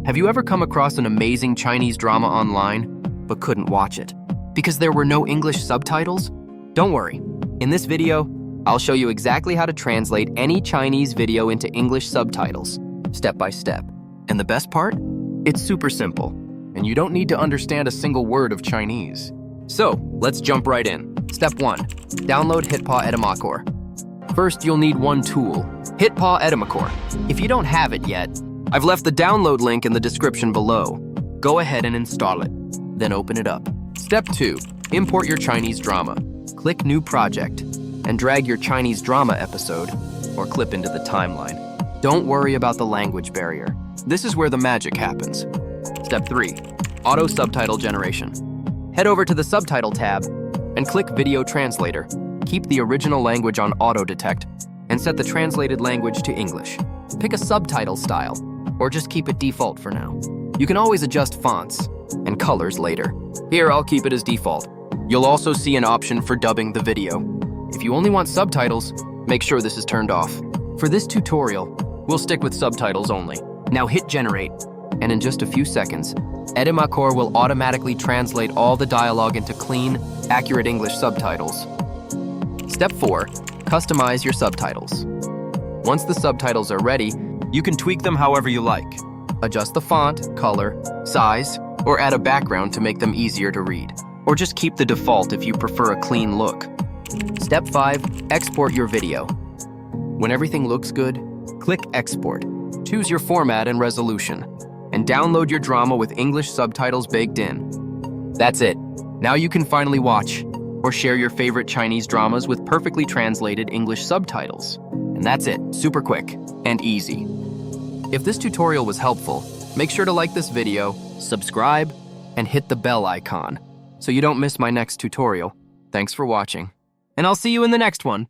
Have you ever come across an amazing Chinese drama online, but couldn't watch it because there were no English subtitles? Don't worry. In this video, I'll show you exactly how to translate any Chinese video into English subtitles, step by step. And the best part? It's super simple, and you don't need to understand a single word of Chinese. So, let's jump right in. Step 1. Download HitPaw Edimakor. First, you'll need one tool, HitPaw Edimakor. If you don't have it yet, I've left the download link in the description below. Go ahead and install it, then open it up. Step 2. Import your Chinese drama. Click New Project, and drag your Chinese drama episode or clip into the timeline. Don't worry about the language barrier. This is where the magic happens. Step 3. Auto subtitle generation. Head over to the Subtitle tab and click Video Translator. Keep the original language on Auto Detect and set the translated language to English. Pick a subtitle style, or just keep it default for now. You can always adjust fonts and colors later. Here, I'll keep it as default. You'll also see an option for dubbing the video. If you only want subtitles, make sure this is turned off. For this tutorial, we'll stick with subtitles only. Now hit generate, and in just a few seconds, Edimakorb will automatically translate all the dialogue into clean, accurate English subtitles. Step 4. Customize your subtitles. Once the subtitles are ready, you can tweak them however you like. Adjust the font, color, size, or add a background to make them easier to read. Or just keep the default if you prefer a clean look. Step 5. Export your video. When everything looks good, click Export. Choose your format and resolution, and download your drama with English subtitles baked in. That's it. Now you can finally watch or share your favorite Chinese dramas with perfectly translated English subtitles. And that's it, super quick and easy. If this tutorial was helpful, make sure to like this video, subscribe, and hit the bell icon so you don't miss my next tutorial. Thanks for watching, and I'll see you in the next one.